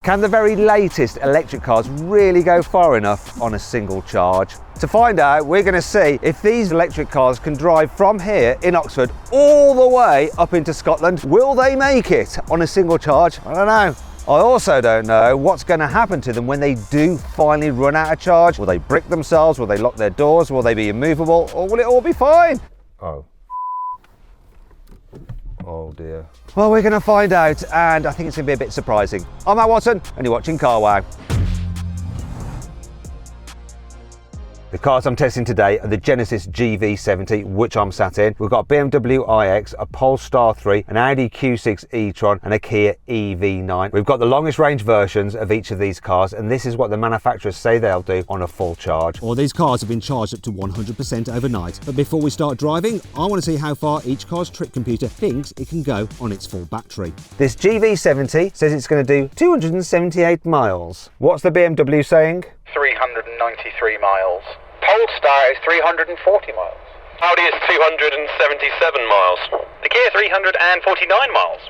Can the very latest electric cars really go far enough on a single charge? To find out, we're going to see if these electric cars can drive from here in Oxford all the way up into Scotland. Will they make it on a single charge? I don't know. I also don't know what's going to happen to them when they do finally run out of charge. Will they brick themselves? Will they lock their doors? Will they be immovable? Or will it all be fine? Oh dear. Well, we're going to find out, and I think it's going to be a bit surprising. I'm Matt Watson, and you're watching CarWow. The cars I'm testing today are the Genesis GV70, which I'm sat in. We've got a BMW iX, a Polestar 3, an Audi Q6 e-tron, and a Kia EV9. We've got the longest range versions of each of these cars, and this is what the manufacturers say they'll do on a full charge. All these cars have been charged up to 100% overnight. But before we start driving, I want to see how far each car's trip computer thinks it can go on its full battery. This GV70 says it's going to do 278 miles. What's the BMW saying? 393 miles. Polestar is 340 miles. Audi is 277 miles. The Kia 349 miles.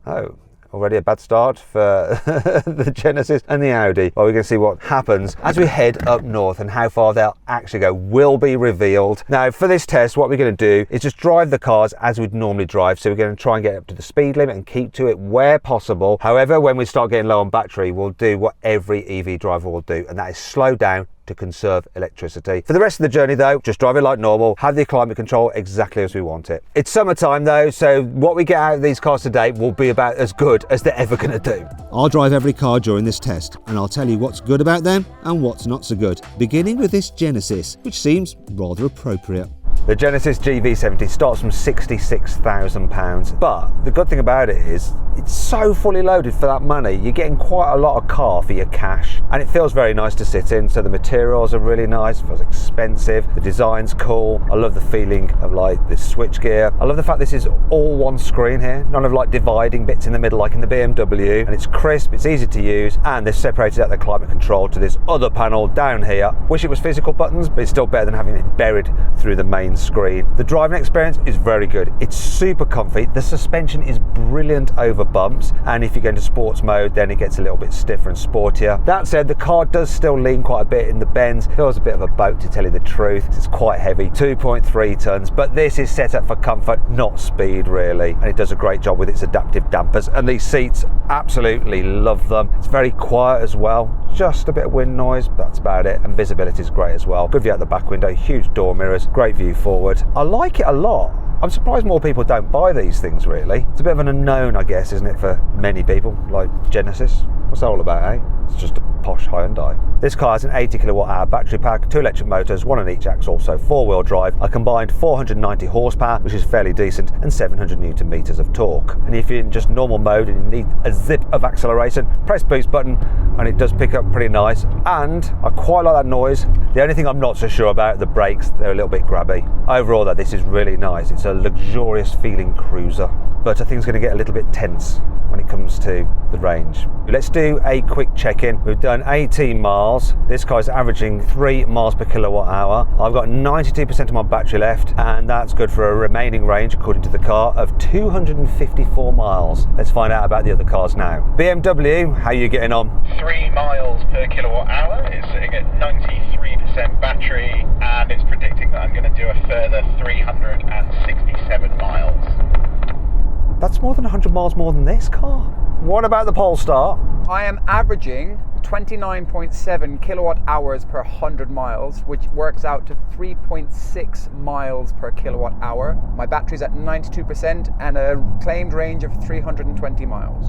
Oh, already a bad start for the Genesis and the Audi. Well, we're going to see what happens as we head up north, and how far they'll actually go will be revealed. Now, for this test, what we're going to do is just drive the cars as we'd normally drive. So we're going to try and get up to the speed limit and keep to it where possible. However, when we start getting low on battery, we'll do what every EV driver will do, and that is slow down to conserve electricity. For the rest of the journey though, just drive it like normal, have the climate control exactly as we want it. It's summertime though, so what we get out of these cars today will be about as good as they're ever going to do. I'll drive every car during this test, and I'll tell you what's good about them and what's not so good, beginning with this Genesis, which seems rather appropriate. The Genesis GV70 starts from £66,000, but the good thing about it is it's so fully loaded for that money. You're getting quite a lot of car for your cash, and it feels very nice to sit in. So the materials are really nice, it feels expensive, the design's cool. I love the feeling of like this switch gear. I love the fact this is all one screen here, none of like dividing bits in the middle like in the BMW, and it's crisp, it's easy to use, and they've separated out the climate control to this other panel down here. Wish it was physical buttons, but it's still better than having it buried through the main screen. The driving experience is very good. It's super comfy. The suspension is brilliant over bumps, and if you go into sports mode, then it gets a little bit stiffer and sportier. That said, the car does still lean quite a bit in the bends. Feels a bit of a boat, to tell you the truth. It's quite heavy, 2.3 tons, but this is set up for comfort, not speed really, and it does a great job with its adaptive dampers. And these seats, absolutely love them. It's very quiet as well, just a bit of wind noise, but that's about it. And visibility is great as well. Good view out the back window, huge door mirrors, great view forward. I like it a lot. I'm surprised more people don't buy these things really. It's a bit of an unknown, I guess, isn't it, for many people, like Genesis. What's that all about, eh? It's just a posh Hyundai. This car has an 80 kilowatt hour battery pack, 2 electric motors, 1 on each axle, so 4-wheel drive, a combined 490 horsepower, which is fairly decent, and 700 newton meters of torque. And if you're in just normal mode and you need a zip of acceleration, press boost button and it does pick up pretty nice, and I quite like that noise. The only thing I'm not so sure about, the brakes, they're a little bit grabby. Overall though, this is really nice. It's a luxurious feeling cruiser, but I think it's going to get a little bit tense when it comes to the range. Let's do a quick check-in. We've done 18 miles. This car is averaging 3 miles per kilowatt hour. I've got 92% of my battery left, and that's good for a remaining range, according to the car, of 254 miles. Let's find out about the other cars now. BMW, how are you getting on? 3 miles per kilowatt hour. It's sitting at 93% battery, and it's predicting that I'm going to do a further 367 miles. That's more than 100 miles more than this car. What about the Polestar? I am averaging 29.7 kilowatt hours per 100 miles, which works out to 3.6 miles per kilowatt hour. My battery's at 92% and a claimed range of 320 miles.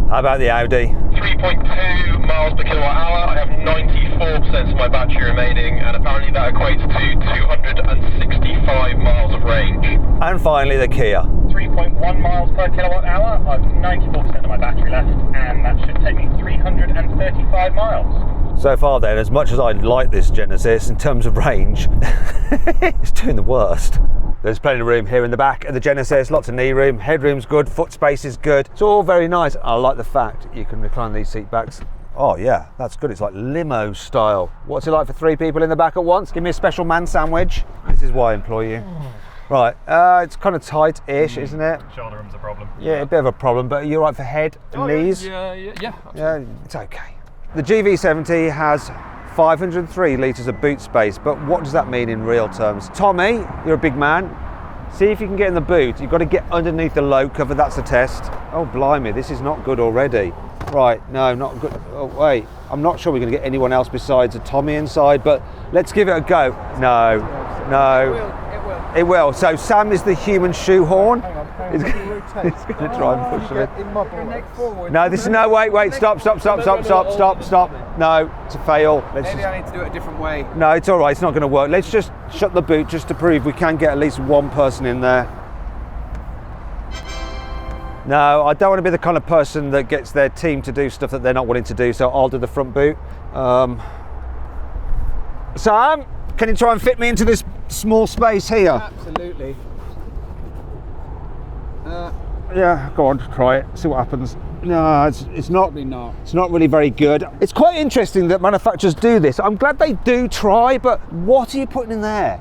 How about the Audi? 3.2 miles per kilowatt hour. I have 94% of my battery remaining, and apparently that equates to 265 miles of range. And finally the Kia. 3.1 miles per kilowatt hour. I've 94% of my battery left, and that should take me 335 miles. So far then, as much as I like this Genesis in terms of range, it's doing the worst. There's plenty of room here in the back of the Genesis, lots of knee room, headroom's good, foot space is good. It's all very nice. I like the fact you can recline these seat backs. Oh yeah, that's good. It's like limo style. What's it like for 3 people in the back at once? Give me a special man sandwich. This is why I employ you. Right, it's kind of tight-ish, isn't it? Shoulder room's a problem. Yeah, a bit of a problem, but you're right for head and knees? Yeah. Yeah, it's okay. The GV70 has 503 litres of boot space, but what does that mean in real terms? Tommy, you're a big man. See if you can get in the boot. You've got to get underneath the load cover, that's the test. Oh, blimey, this is not good already. Right, no, not good. Oh, wait, I'm not sure we're going to get anyone else besides a Tommy inside, but let's give it a go. No. It will. So Sam is the human shoehorn. Hang on. He's going to try and push it. In my neck forward. No, this is no. Wait. Stop. No, it's a fail. Maybe I need to do it a different way. No, it's all right. It's not going to work. Let's just shut the boot just to prove we can get at least one person in there. No, I don't want to be the kind of person that gets their team to do stuff that they're not willing to do, so I'll do the front boot. Sam, can you try and fit me into this small space here? Absolutely. Yeah, go on, try it, see what happens. No, it's not. Probably not. It's not really very good. It's quite interesting that manufacturers do this. I'm glad they do try, but what are you putting in there?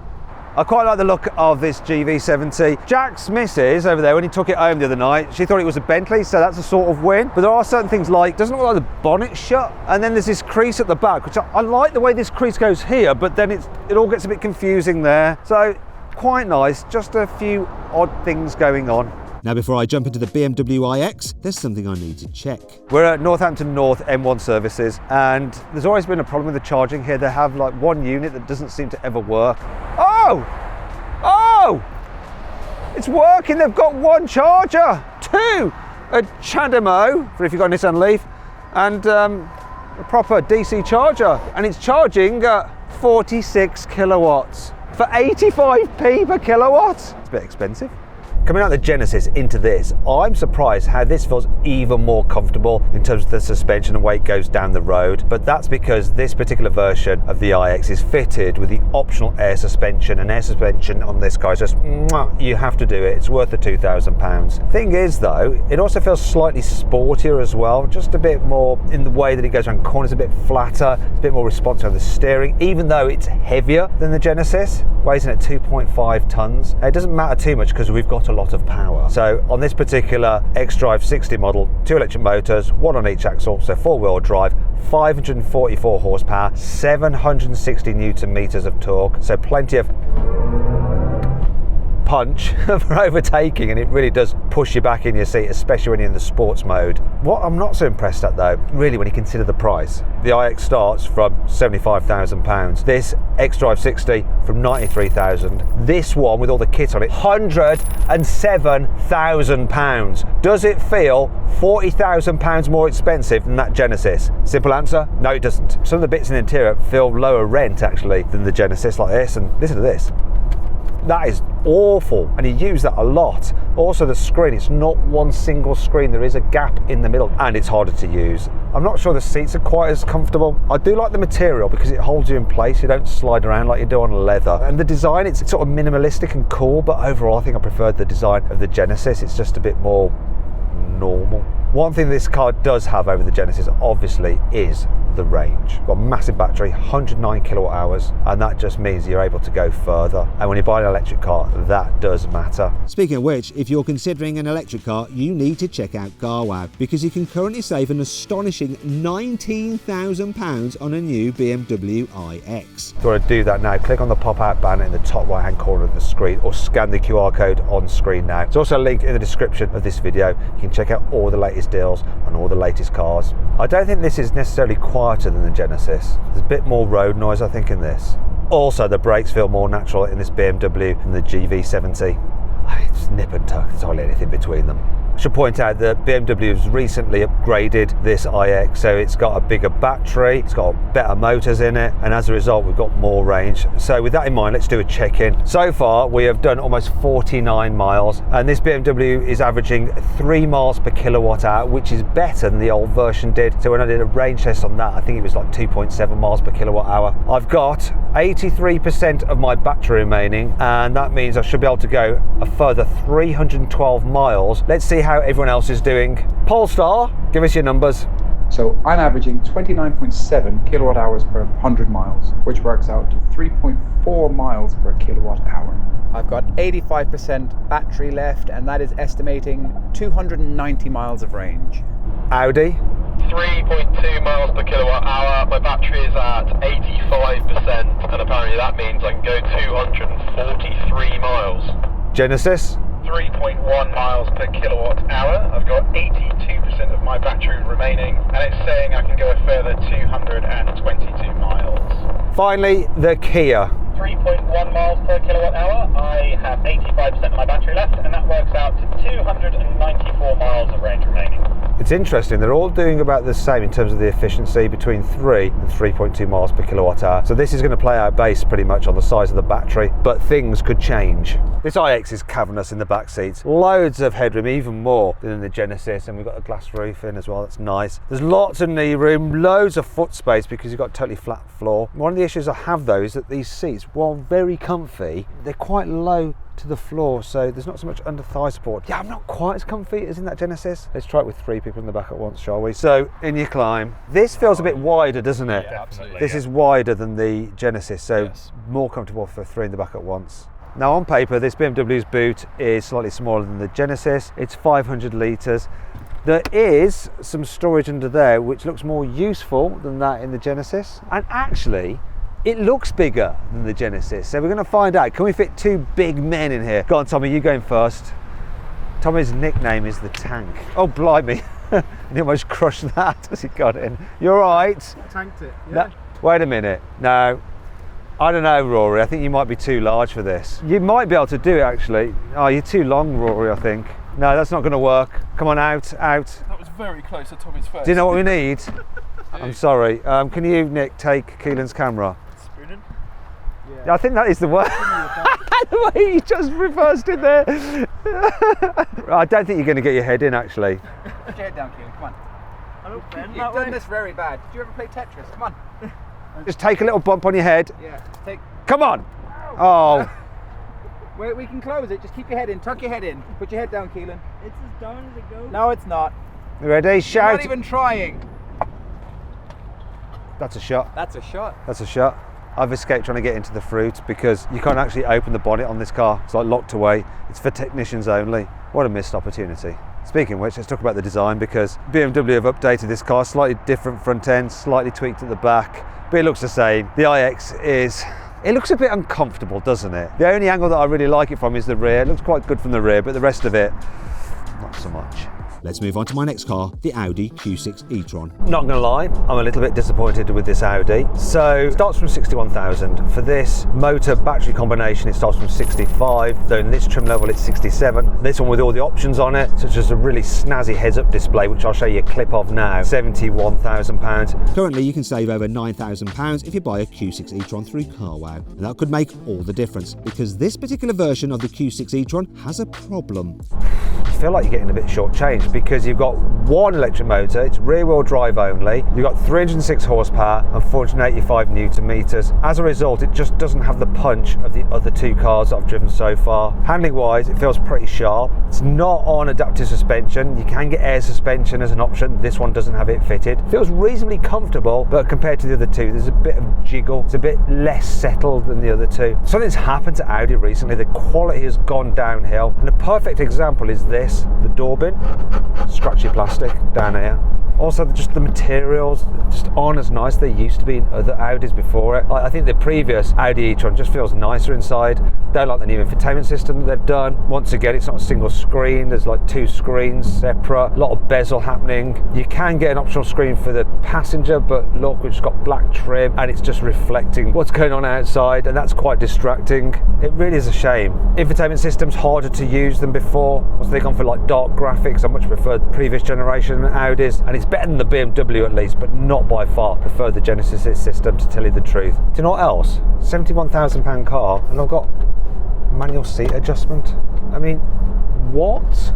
I quite like the look of this GV70. Jack's missus over there, when he took it home the other night, she thought it was a Bentley, so that's a sort of win. But there are certain things like, doesn't look like the bonnet's shut, and then there's this crease at the back, which I like the way this crease goes here, but then it all gets a bit confusing there. So quite nice, just a few odd things going on. Now, before I jump into the BMW iX, there's something I need to check. We're at Northampton North M1 services, and there's always been a problem with the charging here. They have like one unit that doesn't seem to ever work. Oh! It's working. They've got one charger, two, a CHAdeMO for if you've got a Nissan Leaf, and a proper DC charger, and it's charging at 46 kilowatts for 85p per kilowatt. It's a bit expensive. Coming out of the Genesis into this, I'm surprised how this feels even more comfortable in terms of the suspension and weight goes down the road, but that's because this particular version of the iX is fitted with the optional air suspension, and air suspension on this car is just, you have to do it, it's worth the £2,000. Thing is though, it also feels slightly sportier as well, just a bit more in the way that it goes around corners, a bit flatter, it's a bit more responsive on the steering, even though it's heavier than the Genesis, weighs in at 2.5 tons. It doesn't matter too much because we've got a lot of power. So on this particular xDrive 60 model, 2 electric motors, 1 on each axle, so 4-wheel drive, 544 horsepower, 760 newton meters of torque, so plenty of punch for overtaking, and it really does push you back in your seat, especially when you're in the sports mode. What I'm not so impressed at though, really, when you consider the price, the iX starts from £75,000, this xDrive 60 from £93,000, this one with all the kit on it, £107,000. Does it feel £40,000 more expensive than that Genesis? Simple answer, no it doesn't. Some of the bits in the interior feel lower rent actually than the Genesis, like this, and listen to this. That is awful, and you use that a lot. Also the screen, it's not one single screen, there is a gap in the middle, and it's harder to use. I'm not sure the seats are quite as comfortable. I do like the material because it holds you in place, you don't slide around like you do on leather. And the design, it's sort of minimalistic and cool, but overall I think I preferred the design of the Genesis. It's just a bit more normal. One thing this car does have over the Genesis, obviously, is the range. Got a massive battery, 109 kilowatt hours, and that just means you're able to go further. And when you buy an electric car, that does matter. Speaking of which, if you're considering an electric car, you need to check out carwow, because you can currently save an astonishing £19,000 on a new BMW iX. If you want to do that now, click on the pop-out banner in the top right-hand corner of the screen, or scan the QR code on screen now. There's also a link in the description of this video. You can check out all the latest deals on all the latest cars. I don't think this is necessarily quieter than the Genesis. There's a bit more road noise, I think, in this. Also, the brakes feel more natural in this BMW than the GV70. It's nip and tuck, there's hardly anything between them. I should point out that BMW has recently upgraded this iX, so it's got a bigger battery, it's got better motors in it, and as a result we've got more range. So with that in mind, let's do a check-in. So far we have done almost 49 miles, and this BMW is averaging 3 miles per kilowatt hour, which is better than the old version did. So when I did a range test on that, I think it was like 2.7 miles per kilowatt hour. I've got 83% of my battery remaining, and that means I should be able to go a further 312 miles. Let's see how everyone else is doing. Polestar, give us your numbers. So I'm averaging 29.7 kilowatt hours per 100 miles, which works out to 3.4 miles per kilowatt hour. I've got 85% battery left, and that is estimating 290 miles of range. Audi? 3.2 miles per kilowatt hour. My battery is at 85%, and apparently that means I can go 243 miles. Genesis? 3.1 miles per kilowatt hour. I've got 82% of my battery remaining, and it's saying I can go a further 222 miles. Finally, the Kia. 3.1 miles per kilowatt hour. I have 85% of my battery left, and that works out to 294 miles of range remaining. It's interesting, they're all doing about the same in terms of the efficiency, between 3 and 3.2 miles per kilowatt hour. So this is going to play out based pretty much on the size of the battery, but things could change. This iX is cavernous in the back seats. Loads of headroom, even more than in the Genesis, and we've got a glass roof in as well, that's nice. There's lots of knee room, loads of foot space because you've got a totally flat floor. One of the issues I have though is that these seats, while very comfy, they're quite low to the floor, so there's not so much under thigh support. Yeah, I'm not quite as comfy as in that Genesis. Let's try it with 3 people in the back at once, shall we? So in you climb. This feels a bit wider, doesn't it? Yeah, absolutely. This is wider than the Genesis, so more comfortable for 3 in the back at once. Now on paper, this BMW's boot is slightly smaller than the Genesis. It's 500 litres. There is some storage under there which looks more useful than that in the Genesis, and actually it looks bigger than the Genesis, so we're going to find out. Can we fit 2 big men in here? Go on, Tommy, you going first. Tommy's nickname is the Tank. Oh, blimey. He almost crushed that as he got in. You all right? Tanked it, yeah. No, wait a minute. No, I don't know, Rory. I think you might be too large for this. You might be able to do it, actually. Oh, you're too long, Rory, I think. No, that's not going to work. Come on, out. That was very close to Tommy's face. Do you know what we need? I'm sorry. Can you, Nick, take Keelan's camera? Yeah, I think that is the word. The way you just reversed it there. I don't think you're going to get your head in, actually. Put your head down, Keelan, come on. I don't bend You've done this very bad. Did you ever play Tetris? Come on. Just take a little bump on your head. Yeah, take. Come on. Oh. Wait, we can close it. Just keep your head in. Tuck your head in. Put your head down, Keelan. It's as down as it goes. No, it's not. Ready? Shout. You're not even trying. That's a shot. That's a shot. That's a shot. I've escaped trying to get into the fruit because you can't actually open the bonnet on this car. It's like locked away. It's for technicians only. What a missed opportunity. Speaking of which, let's talk about the design, because BMW have updated this car, slightly different front end, slightly tweaked at the back, but it looks the same. The iX it looks a bit uncomfortable, doesn't it? The only angle that I really like it from is the rear. It looks quite good from the rear, but the rest of it, not so much. Let's move on to my next car, the Audi Q6 e-tron. Not gonna lie, I'm a little bit disappointed with this Audi. So it starts from 61,000. For this motor battery combination, it starts from 65, though in this trim level it's 67. This one with all the options on it, such as a really snazzy heads-up display, which I'll show you a clip of now, £71,000. Currently, you can save over £9,000 if you buy a Q6 e-tron through CarWow. And that could make all the difference, because this particular version of the Q6 e-tron has a problem. I feel like you're getting a bit short-changed, because you've got one electric motor, it's rear-wheel drive only, you've got 306 horsepower and 485 newton meters. As a result, it just doesn't have the punch of the other 2 cars that I've driven so far. Handling-wise, it feels pretty sharp. It's not on adaptive suspension. You can get air suspension as an option. This one doesn't have it fitted. It feels reasonably comfortable, but compared to the other 2, there's a bit of jiggle. It's a bit less settled than the other 2. Something's happened to Audi recently. The quality has gone downhill, and a perfect example is this, the door bin. Scratchy plastic down here. Also, just the materials just aren't as nice as they used to be in other Audis before it. I think the previous Audi e-tron just feels nicer inside. Don't like the new infotainment system that they've done. Once again, it's not a single screen. There's like 2 screens separate. A lot of bezel happening. You can get an optional screen for the passenger, but look, we've just got black trim and it's just reflecting what's going on outside, and that's quite distracting. It really is a shame. Infotainment system's harder to use than before. Once they've gone for like dark graphics, I much prefer the previous generation Audis, and it's better than the BMW at least, but not by far. I prefer the Genesis system, to tell you the truth. Do you know what else? £71,000 car, and I've got manual seat adjustment. I mean, what?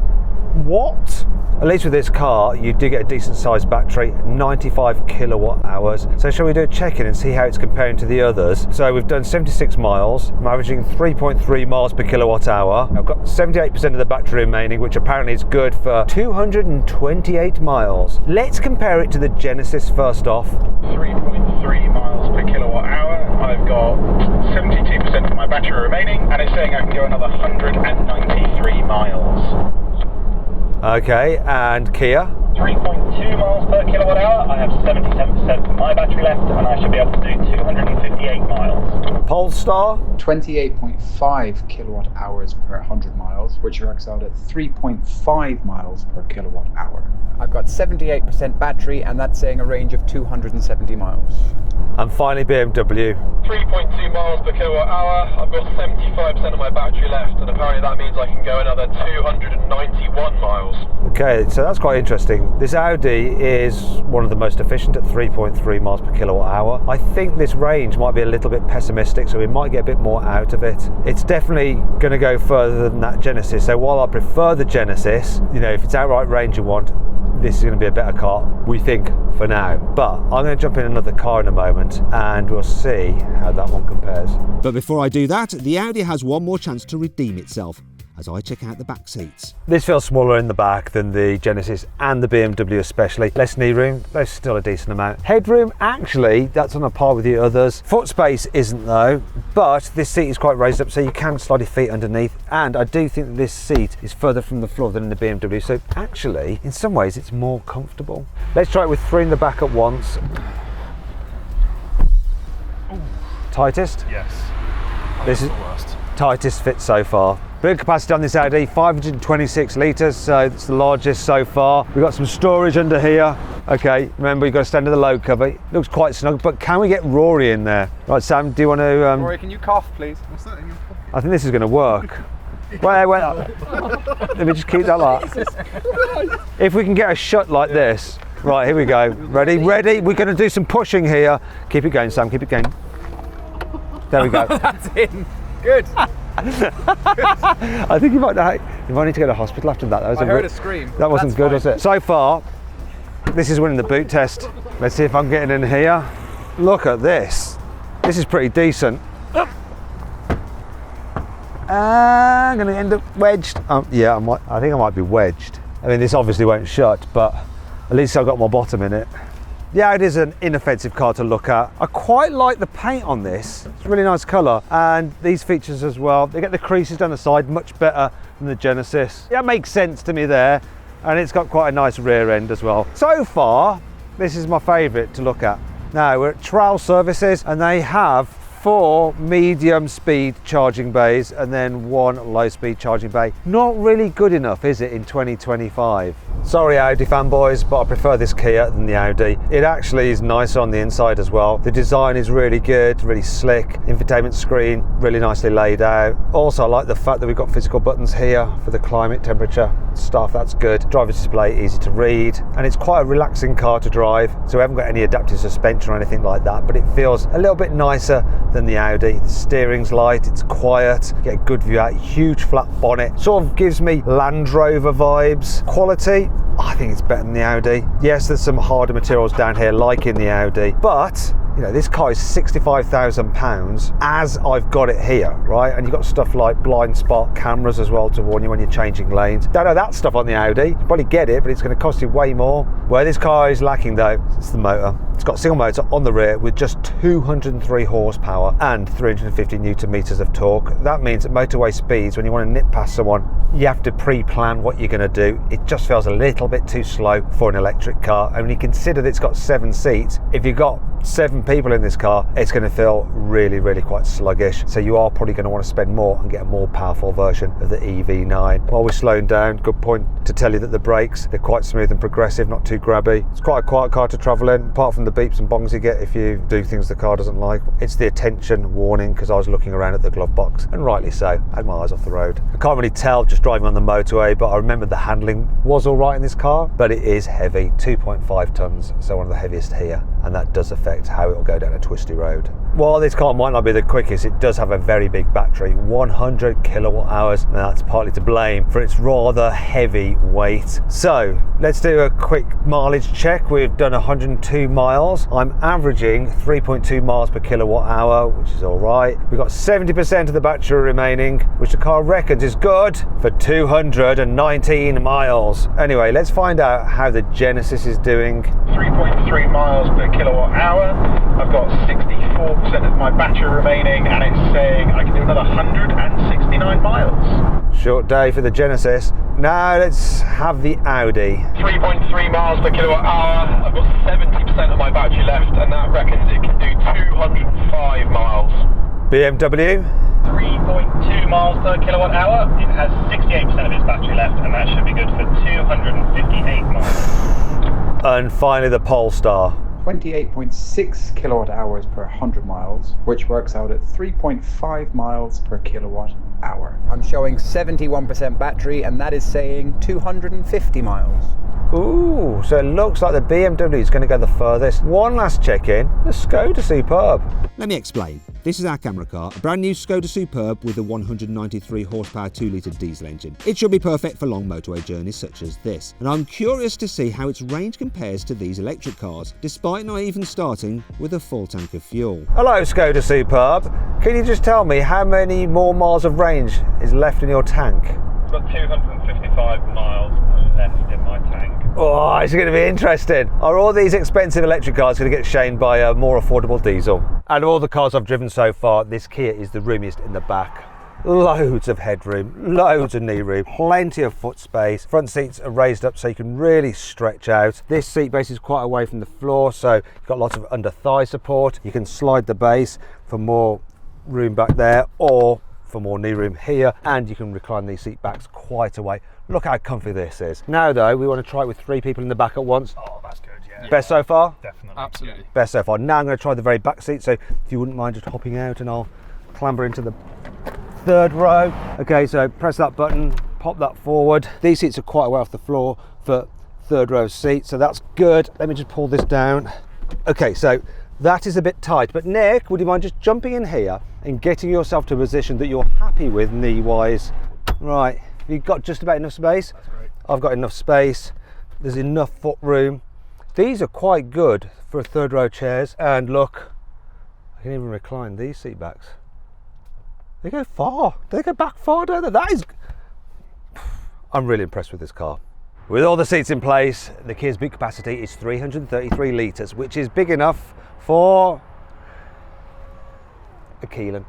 what? At least with this car, you do get a decent sized battery, 95 kilowatt hours. So shall we do a check-in and see how it's comparing to the others? So we've done 76 miles. I'm averaging 3.3 miles per kilowatt hour. I've got 78% of the battery remaining, which apparently is good for 228 miles. Let's compare it to the Genesis first off. 3.3 miles per kilowatt hour. I've got 72% of my battery remaining, and it's saying I can go another 193 miles. Okay, and Kia? 3.2 miles per kilowatt hour. I have 77% of my battery left, and I should be able to do 258 miles. Polestar? 28.5 kilowatt hours per 100 miles, which works out at 3.5 miles per kilowatt hour. I've got 78% battery, and that's saying a range of 270 miles. And finally BMW. 3.2 miles per kilowatt hour. I've got 75% of my battery left, and apparently that means I can go another 291 miles. Okay, so that's quite interesting. This Audi is one of the most efficient at 3.3 miles per kilowatt hour. I think this range might be a little bit pessimistic, so we might get a bit more out of it. It's definitely going to go further than that Genesis. So while I prefer the Genesis, you know, if it's outright range you want, this is going to be a better car, we think, for now. But I'm going to jump in another car in a moment and we'll see how that one compares. But before I do that, the Audi has one more chance to redeem itself as I check out the back seats. This feels smaller in the back than the Genesis and the BMW especially. Less knee room, there's still a decent amount. Headroom, actually, that's on a par with the others. Foot space isn't though, but this seat is quite raised up so you can slide your feet underneath. And I do think that this seat is further from the floor than in the BMW. So actually, in some ways, it's more comfortable. Let's try it with 3 in the back at once. Ooh. Tightest? Yes. This is the worst. Tightest fit so far. Boot capacity on this Audi, 526 litres, so it's the largest so far. We've got some storage under here. Okay, remember you've got to stand under the load cover. It looks quite snug, but can we get Rory in there? Right, Sam, do you want to... Rory, can you cough, please? What's that in your pocket? I think this is going to work. Wait, let me just keep that like. If we can get a shut like this. Right, here we go. Ready? Ready? We're going to do some pushing here. Keep it going, Sam, keep it going. There we go. That's in. Good. I think you might need to go to hospital after that. I heard a scream. That wasn't That's good, fine. was it? So far, this is winning the boot test. Let's see if I'm getting in here. Look at this. This is pretty decent. I'm going to end up wedged. Yeah, I think I might be wedged. I mean, this obviously won't shut, but at least I've got my bottom in it. Yeah, it is an inoffensive car to look at. I quite like the paint on this. It's a really nice colour. And these features as well. They get the creases down the side much better than the Genesis. Yeah, it makes sense to me there. And it's got quite a nice rear end as well. So far, this is my favourite to look at. Now, we're at Trowel Services and they have 4 medium speed charging bays and then 1 low speed charging bay. Not really good enough, is it, in 2025? Sorry Audi fanboys, but I prefer this Kia than the Audi. It actually is nicer on the inside as well. The design is really good, really slick. Infotainment screen, really nicely laid out. Also, I like the fact that we've got physical buttons here for the climate, temperature stuff, that's good. Driver's display, easy to read. And it's quite a relaxing car to drive. So we haven't got any adaptive suspension or anything like that, but it feels a little bit nicer than the Audi. The steering's light, it's quiet, get a good view out, huge flat bonnet. Sort of gives me Land Rover vibes. Quality, I think it's better than the Audi. Yes, there's some harder materials down here like in the Audi, but you know, this car is £65,000 as I've got it here, right? And you've got stuff like blind spot cameras as well to warn you when you're changing lanes. Don't know that stuff on the Audi. You probably get it, but it's going to cost you way more. Where this car is lacking though, it's the motor. It's got a single motor on the rear with just 203 horsepower and 350 newton meters of torque. That means at motorway speeds, when you want to nip past someone, you have to pre-plan what you're going to do. It just feels a little bit too slow for an electric car. And when you consider that it's got 7 seats, if you've got 7 people in this car, it's going to feel really, really quite sluggish. So you are probably going to want to spend more and get a more powerful version of the EV9. While we're slowing down, good point to tell you that the brakes, they're quite smooth and progressive, not too grabby. It's quite a quiet car to travel in, apart from the beeps and bongs you get if you do things the car doesn't like. It's the attention warning, because I was looking around at the glove box, and rightly so. I had my eyes off the road. I can't really tell just driving on the motorway, but I remember the handling was all right in this car, but it is heavy, 2.5 tons, so one of the heaviest here, and that does affect perfect how it will go down a twisty road. While this car might not be the quickest, it does have a very big battery, 100 kilowatt hours, and that's partly to blame for its rather heavy weight. So let's do a quick mileage check. We've done 102 miles. I'm averaging 3.2 miles per kilowatt hour, which is all right. We've got 70% of the battery remaining, which the car reckons is good for 219 miles. Anyway, let's find out how the Genesis is doing. 3.3 miles per kilowatt hour. I've got 64% of my battery remaining, and it's saying I can do another 169 miles. Short day for the Genesis. Now let's have the Audi. 3.3 miles per kilowatt hour. I've got 70% of my battery left, and that reckons it can do 205 miles. BMW. 3.2 miles per kilowatt hour. It has 68% of its battery left, and that should be good for 258 miles. And finally the Polestar. 28.6 kilowatt hours per 100 miles, which works out at 3.5 miles per kilowatt hour. I'm showing 71% battery, and that is saying 250 miles. Ooh, so it looks like the BMW is going to go the furthest. One last check-in, the Skoda Superb. Let me explain. This is our camera car, a brand new Skoda Superb with a 193 horsepower 2-litre diesel engine. It should be perfect for long motorway journeys such as this, and I'm curious to see how its range compares to these electric cars, despite not even starting with a full tank of fuel. Hello Skoda Superb, can you just tell me how many more miles of range is left in your tank? I've got 255 miles left in my tank. Oh, it's going to be interesting. Are all these expensive electric cars going to get shamed by a more affordable diesel? Out of all the cars I've driven so far, this Kia is the roomiest in the back. Loads of headroom, loads of knee room, plenty of foot space. Front seats are raised up so you can really stretch out. This seat base is quite away from the floor, so you've got lots of under thigh support. You can slide the base for more room back there, or for more knee room here, and you can recline these seat backs quite away. Look how comfy this is. Now though, we want to try it with 3 people in the back at once. Oh, that's good, yeah. Best so far? Definitely. Absolutely. Best so far. Now I'm going to try the very back seat, so if you wouldn't mind just hopping out and I'll clamber into the 3rd row. Okay, so press that button, pop that forward. These seats are quite away off the floor for 3rd row seats, so that's good. Let me just pull this down. Okay, so that is a bit tight, but Nick, would you mind just jumping in here and getting yourself to a position that you're happy with knee-wise? Right, you've got just about enough space? That's great. I've got enough space. There's enough foot room. These are quite good for 3rd row chairs, and look, I can even recline these seat backs. They go far. They go back far, don't they? That is... I'm really impressed with this car. With all the seats in place, the Kia's boot capacity is 333 litres, which is big enough for a Keelan.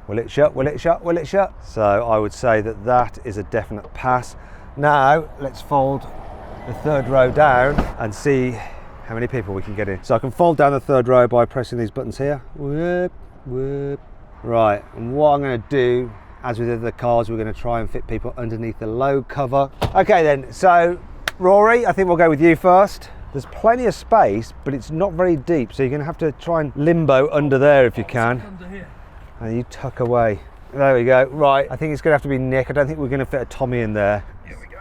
Will it shut? Will it shut? Will it shut? So I would say that that is a definite pass. Now let's fold the 3rd row down and see how many people we can get in. So I can fold down the 3rd row by pressing these buttons here. Whoop, whoop. Right, and what I'm going to do, as with the cars, we're going to try and fit people underneath the load cover. Okay then, so Rory, I think we'll go with you first. There's plenty of space, but it's not very deep, so you're going to have to try and limbo under there if you can. Under here. And you tuck away. There we go. Right, I think it's going to have to be Nick. I don't think we're going to fit a Tommy in there. Here we go.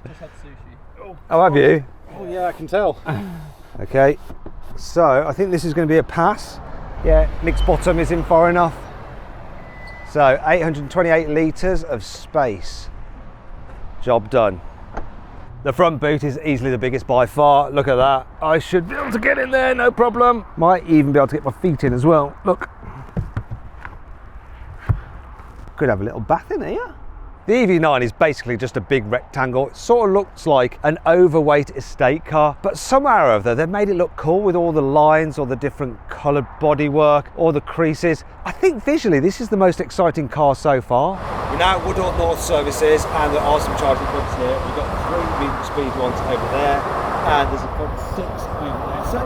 Just had sushi. Oh, have you? Oh yeah, I can tell. Okay, so I think this is going to be a pass. Yeah, Nick's bottom is in far enough. So 828 litres of space. Job done. The front boot is easily the biggest by far. Look at that. I should be able to get in there, no problem. Might even be able to get my feet in as well. Look. Could have a little bath in here. The EV9 is basically just a big rectangle. It sort of looks like an overweight estate car, but somehow or other they've made it look cool with all the lines, all the different coloured bodywork, all the creases. I think visually this is the most exciting car so far. We're now at Woodall North services, and there are some charging points here. We've got 3 medium speed ones over there, and there's about 6 over there. So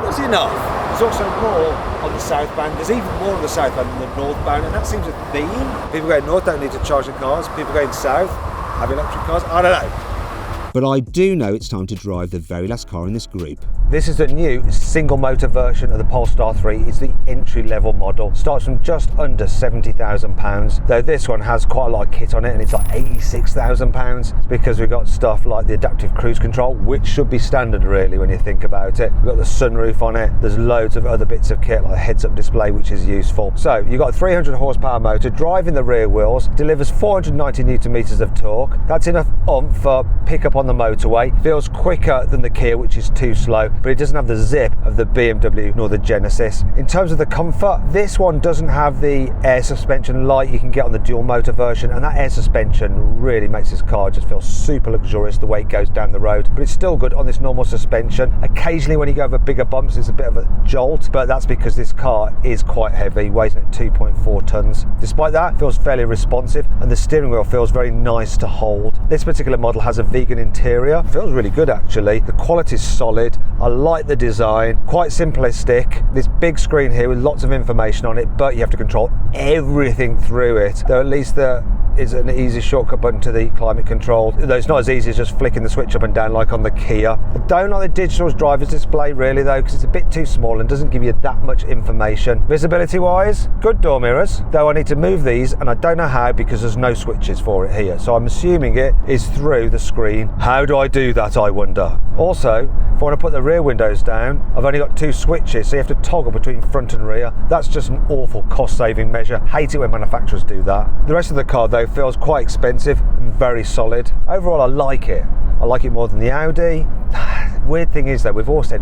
that's enough. There's also more on the southbound. There's even more on the southbound than the northbound, and that seems a theme. People going north don't need to charge their cars. People going south have electric cars. I don't know. but I do know it's time to drive the very last car in this group. This is a new single motor version of the Polestar 3. It's the entry level model. Starts from just under £70,000, though this one has quite a lot of kit on it and it's like £86,000. It's because we've got stuff like the adaptive cruise control, which should be standard really when you think about it. We've got the sunroof on it. There's loads of other bits of kit like a heads-up display, which is useful. So you've got a 300 horsepower motor driving the rear wheels, delivers 490 newton meters of torque. That's enough oomph for pickup on the motorway. Feels quicker than the Kia, which is too slow, but it doesn't have the zip of the BMW nor the Genesis. In terms of the comfort, this one doesn't have the air suspension like you can get on the dual motor version, and that air suspension really makes this car just feel super luxurious the way it goes down the road, but it's still good on this normal suspension. Occasionally when you go over bigger bumps it's a bit of a jolt, but that's because this car is quite heavy, weighs at 2.4 tons. Despite that, it feels fairly responsive and the steering wheel feels very nice to hold. This particular model has a vegan interior. Feels really good actually. The quality is solid. I like the design, quite simplistic. This big screen here with lots of information on it, but you have to control everything through it, though at least there is an easy shortcut button to the climate control, though it's not as easy as just flicking the switch up and down like on the Kia. I don't like the digital driver's display really though, because it's a bit too small and doesn't give you that much information. Visibility wise, good door mirrors, though I need to move these and I don't know how because there's no switches for it here, so I'm assuming it is through the screen. How do I do that, I wonder? Also, if I want to put the rear windows down, I've only got 2 switches, so you have to toggle between front and rear. That's just an awful cost saving measure. Hate it when manufacturers do that. The rest of the car though feels quite expensive and very solid. Overall I like it. I like it more than the Audi. Weird thing is though, we've all said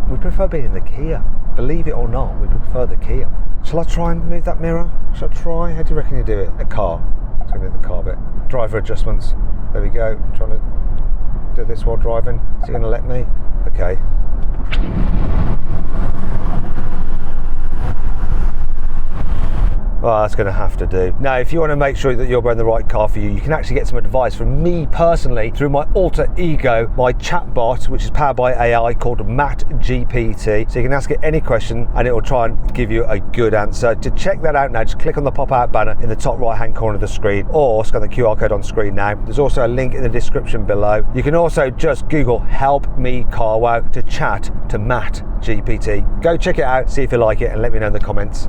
we prefer being in the Kia. Believe it or not, we prefer the Kia. Shall I try and move that mirror? Shall I try? How do you reckon you do it? A car. It's going to be the car bit. Driver adjustments. There we go. I'm trying to do this while driving. Is it going to let me? Okay. Well, that's going to have to do. Now, if you want to make sure that you're buying the right car for you, you can actually get some advice from me personally through my alter ego, my chatbot, which is powered by AI called Matt GPT. So you can ask it any question and it will try and give you a good answer. To check that out now, just click on the pop-out banner in the top right-hand corner of the screen or scan the QR code on screen now. There's also a link in the description below. You can also just Google Help Me Carwow to chat to Matt GPT. Go check it out, see if you like it and let me know in the comments.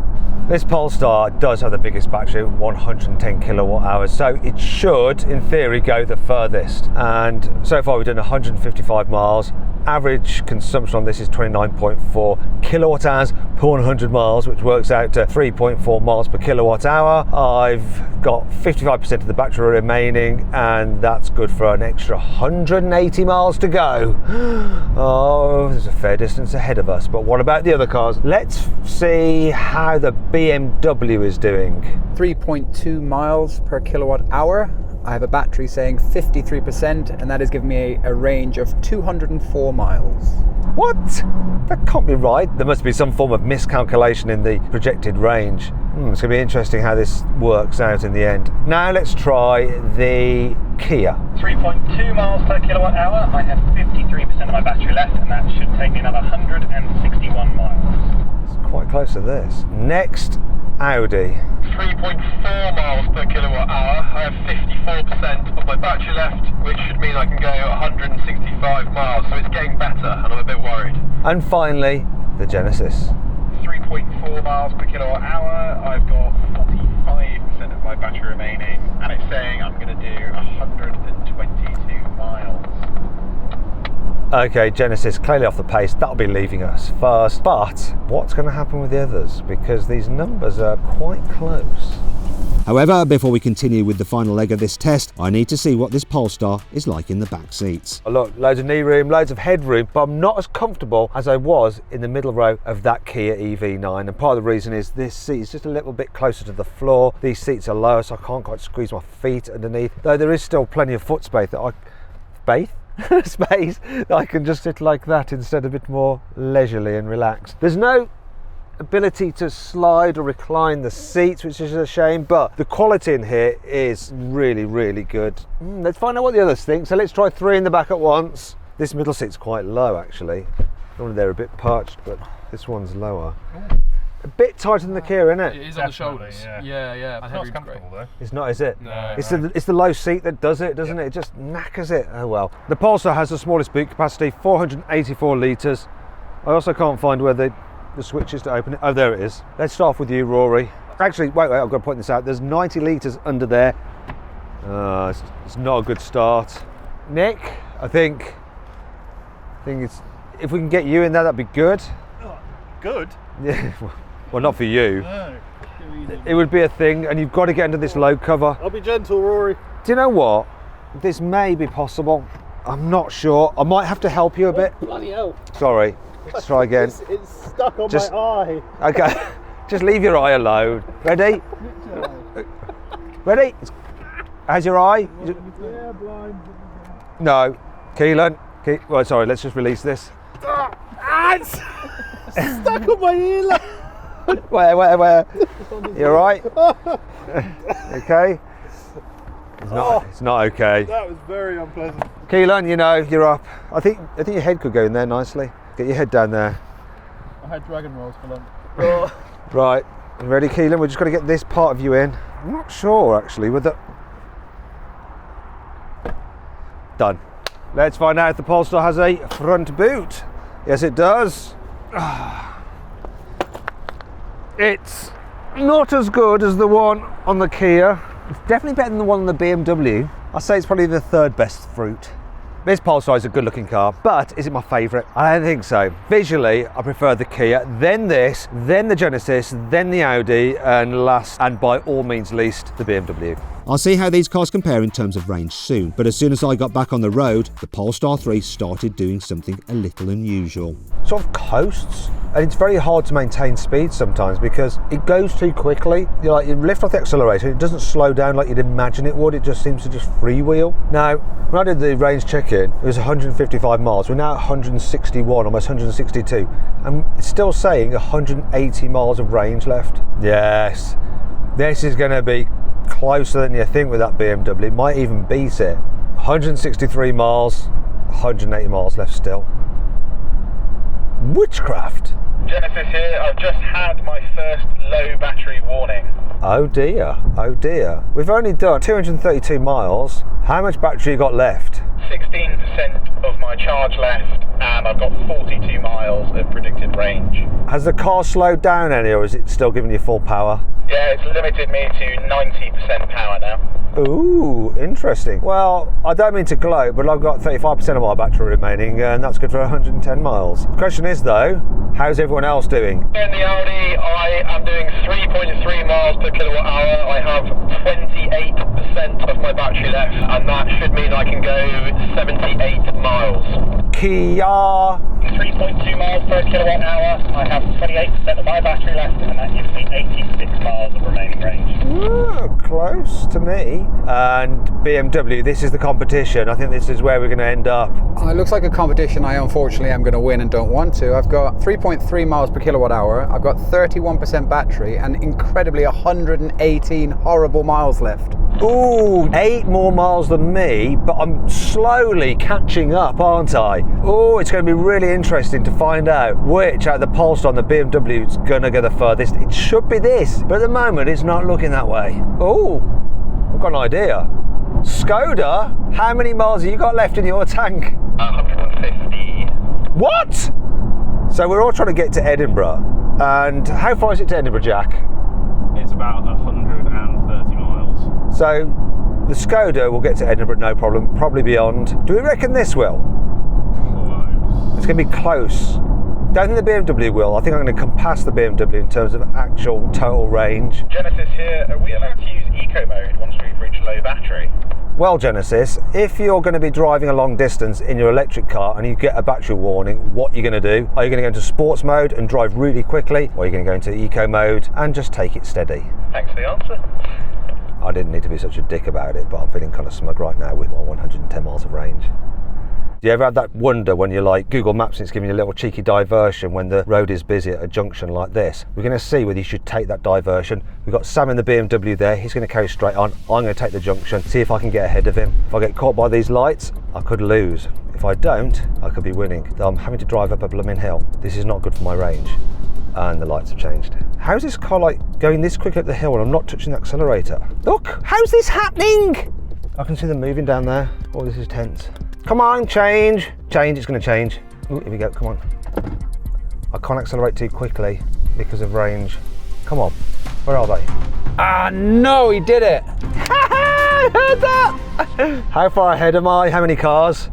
This Polestar does have the biggest battery, 110 kilowatt hours, so it should, in theory, go the furthest. And so far we've done 155 miles. Average consumption on this is 29.4 kilowatt hours per 100 miles, which works out to 3.4 miles per kilowatt hour. I've got 55% of the battery remaining, and that's good for an extra 180 miles to go. Oh, there's a fair distance ahead of us, but what about the other cars? Let's see how the BMW is doing. 3.2 miles per kilowatt hour. I have a battery saying 53%, and that is giving me a range of 204 miles. What? That can't be right. There must be some form of miscalculation in the projected range. It's going to be interesting how this works out in the end. Now let's try the Kia. 3.2 miles per kilowatt hour. I have 53% of my battery left, and that should take me another 161 miles. It's quite close to this. Next, Audi. 3.4 miles per kilowatt hour. I have 54% of my battery left, which should mean I can go 165 miles, so it's getting better and I'm a bit worried. And finally, the Genesis. 3.4 miles per kilowatt hour. I've got 45% of my battery remaining, and it's saying I'm going to do 122 miles. Okay, Genesis clearly off the pace. That'll be leaving us first. But what's going to happen with the others? Because these numbers are quite close. However, before we continue with the final leg of this test, I need to see what this Polestar is like in the back seats. Oh, look, loads of knee room, loads of headroom, but I'm not as comfortable as I was in the middle row of that Kia EV9. And part of the reason is this seat is just a little bit closer to the floor. These seats are lower, so I can't quite squeeze my feet underneath, though there is still plenty of foot space that space that I can just sit like that instead, a bit more leisurely and relaxed. There's no ability to slide or recline the seats, which is a shame, but the quality in here is really, really good. Let's find out what the others think. So let's try 3 in the back at once. This middle seat's quite low actually. Normally they're a bit perched, but this one's lower. A bit tighter than the Kia, isn't It it? is on the shoulders. Yeah. Yeah. It's not as comfortable though. It's not, is it? No. It's the low seat that does it, doesn't it? It just knackers it. Oh well. The Polestar has the smallest boot capacity, 484 litres. I also can't find where the switch is to open it. Oh, there it is. Let's start off with you, Rory. Actually, wait, I've got to point this out. There's 90 litres under there. It's not a good start. Nick, I think it's, if we can get you in there, that'd be good. Good. Yeah. Well, not for you. No. It would be a thing, and you've got to get into this load cover. I'll be gentle, Rory. Do you know what? This may be possible. I'm not sure. I might have to help you a bit. Bloody hell. Sorry. Let's try again. It's stuck on Just- my eye. Okay. Just leave your eye alone. Ready? Ready? How's your eye? Yeah, blind. No. Keelan. Well, sorry. Let's just release this. It's stuck on my ear. Where? You all right? Okay. It's not okay. That was very unpleasant. Keelan, you know, you're up. I think your head could go in there nicely. Get your head down there. I had dragon rolls for lunch. Right. You ready, Keelan? We're just going to get this part of you in. I'm not sure, actually, with the... Done. Let's find out if the Polestar has a front boot. Yes, it does. It's not as good as the one on the Kia. It's definitely better than the one on the BMW. I'd say it's probably the third best fruit. This Polestar is a good looking car, but is it my favourite? I don't think so. Visually, I prefer the Kia, then this, then the Genesis, then the Audi, and last, and by all means least, the BMW. I'll see how these cars compare in terms of range soon, but as soon as I got back on the road, the Polestar 3 started doing something a little unusual. Sort of coasts, and it's very hard to maintain speed sometimes because it goes too quickly. You lift off the accelerator, it doesn't slow down like you'd imagine it would. It just seems to just freewheel. Now, when I did the range check-in, it was 155 miles. We're now at 161, almost 162, and it's still saying 180 miles of range left. Yes, this is going to be closer than you think with that BMW. It might even beat it. 163 miles, 180 miles left still. Witchcraft. Genesis here. I've just had my first low battery warning. Oh dear, oh dear. We've only done 232 miles. How much battery you got left? 16% of my charge left, and I've got 42 miles of predicted range. Has the car slowed down any, or is it still giving you full power? Yeah, it's limited me to 90% power now. Ooh, interesting. Well, I don't mean to gloat, but I've got 35% of my battery remaining, and that's good for 110 miles. The question is though, how's everyone else doing? In the Audi, I am doing 3.3 miles per kilowatt hour. I have 28% of my battery left, and that should mean I can go 78 miles. Kia. 3.2 miles per kilowatt hour. I have 28% of my battery left, and that gives me 86 miles of remaining range. Ooh, close to me. And BMW, this is the competition. I think this is where we're going to end up. It looks like a competition I unfortunately am going to win and don't want to. I've got 3.3 miles per kilowatt hour. I've got 31% battery and incredibly 118 horrible miles left. Ooh, 8 more miles than me, but I'm slowly catching up, aren't I? Oh, it's going to be really interesting to find out which out of the Polestar and the BMW is going to go the furthest. It should be this, but at the moment it's not looking that way. Oh, I've got an idea. Skoda, how many miles have you got left in your tank? 150. What? So we're all trying to get to Edinburgh. And how far is it to Edinburgh, Jack? It's about 130 miles. So the Skoda will get to Edinburgh no problem, probably beyond. Do we reckon this will? Close. It's going to be close. Don't think the BMW will. I think I'm going to compass the BMW in terms of actual total range. Genesis here. Are we allowed to use eco mode once we've reached low battery? Well, Genesis, if you're going to be driving a long distance in your electric car and you get a battery warning, what are you going to do? Are you going to go into sports mode and drive really quickly? Or are you going to go into eco mode and just take it steady? Thanks for the answer. I didn't need to be such a dick about it, but I'm feeling kind of smug right now with my 110 miles of range. Do you ever have that wonder when you're like Google Maps and it's giving you a little cheeky diversion when the road is busy at a junction like this? We're going to see whether you should take that diversion. We've got Sam in the BMW there. He's going to carry straight on. I'm going to take the junction, see if I can get ahead of him. If I get caught by these lights, I could lose. If I don't, I could be winning. I'm having to drive up a blooming hill. This is not good for my range. And the lights have changed. How's this car like going this quick up the hill and I'm not touching the accelerator? Look, how's this happening? I can see them moving down there. Oh, this is tense. Come on, change. Change, it's gonna change. Oh, here we go, come on. I can't accelerate too quickly because of range. Come on, where are they? Ah, no, he did it. I heard that. How far ahead am I? How many cars?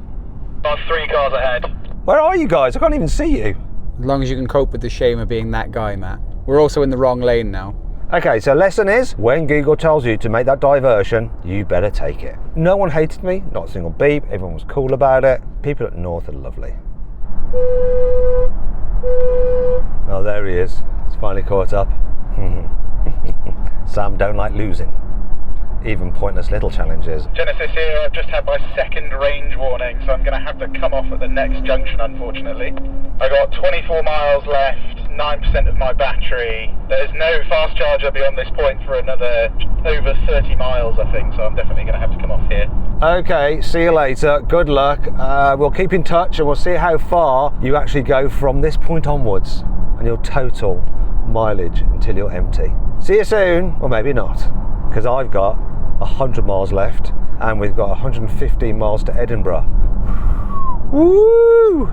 About 3 cars ahead. Where are you guys? I can't even see you. As long as you can cope with the shame of being that guy, Matt. We're also in the wrong lane now. Okay, so lesson is, when Google tells you to make that diversion, you better take it. No one hated me, not a single beep, everyone was cool about it. People at North are lovely. Oh, there he is. He's finally caught up. Sam don't like losing. Even pointless little challenges. Genesis here, I've just had my second range warning, so I'm going to have to come off at the next junction, unfortunately. I got 24 miles left, 9% of my battery. There's no fast charger beyond this point for another over 30 miles, I think, so I'm definitely going to have to come off here. Okay, see you later. Good luck. We'll keep in touch and we'll see how far you actually go from this point onwards and your total mileage until you're empty. See you soon, or maybe not, because I've got 100 miles left and we've got 115 miles to Edinburgh. Woo!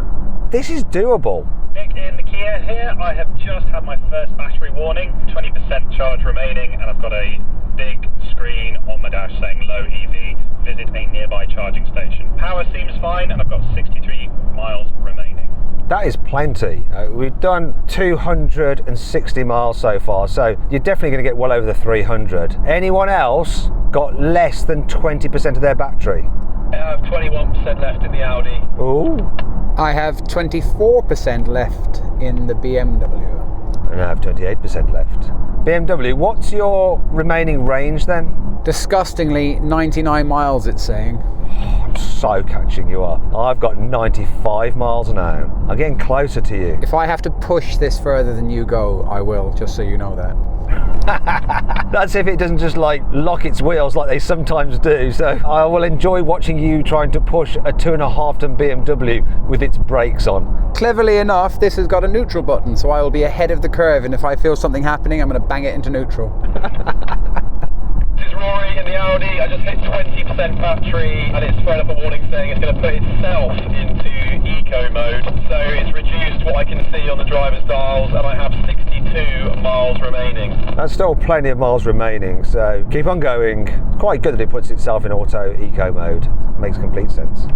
This is doable. Nick in the Kia here. I have just had my first battery warning, 20% charge remaining, and I've got a big screen on my dash saying low EV, visit a nearby charging station. Power seems fine, and I've got 63 miles remaining. That is plenty. We've done 260 miles so far, so you're definitely going to get well over the 300. Anyone else got less than 20% of their battery? I have 21% left in the Audi. Ooh. I have 24% left in the BMW. And I have 28% left. BMW, what's your remaining range then? Disgustingly, 99 miles it's saying. I'm so catching you up. I've got 95 miles now. I'm getting closer to you. If I have to push this further than you go, I will, just so you know that. That's if it doesn't just like lock its wheels like they sometimes do. So I will enjoy watching you trying to push a 2.5 ton BMW with its brakes on. Cleverly enough, this has got a neutral button, so I will be ahead of the curve, and if I feel something happening, I'm going to bang it into neutral. This is Rory in the Audi. I just hit 20% battery and it's thrown up a warning saying it's going to put itself into eco mode. So it's reduced what I can see on the driver's dials and I have 62 miles remaining. That's still plenty of miles remaining, so keep on going. It's quite good that it puts itself in auto eco mode. Makes complete sense.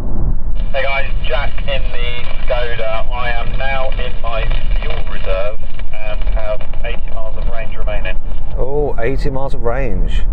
Hey guys, Jack in the Skoda. I am now in my fuel reserve and have 80 miles of range remaining. Oh, 80 miles of range.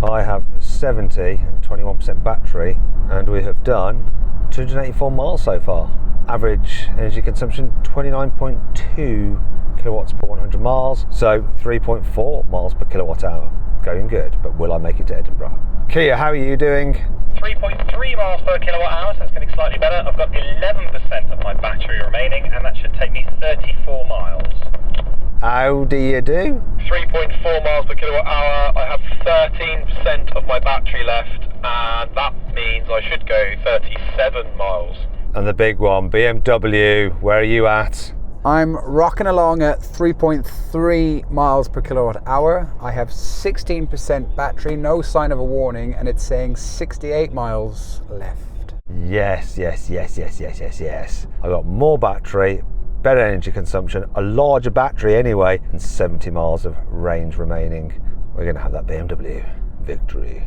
I have 70 and 21% battery, and we have done 284 miles so far. Average energy consumption 29.2 kilowatts per 100 miles, so 3.4 miles per kilowatt hour. Going good, but will I make it to Edinburgh? Kia, how are you doing? 3.3 miles per kilowatt hour, so that's getting slightly better. I've got 11% of my battery remaining, and that should take me 34 miles. How do you do? 3.4 miles per kilowatt hour. I have 13% of my battery left, and that means I should go 37 miles. And the big one, BMW, where are you at? I'm rocking along at 3.3 miles per kilowatt hour. I have 16% battery, no sign of a warning, and it's saying 68 miles left. Yes. I got more battery, better energy consumption, a larger battery anyway, and 70 miles of range remaining. We're going to have that BMW. Victory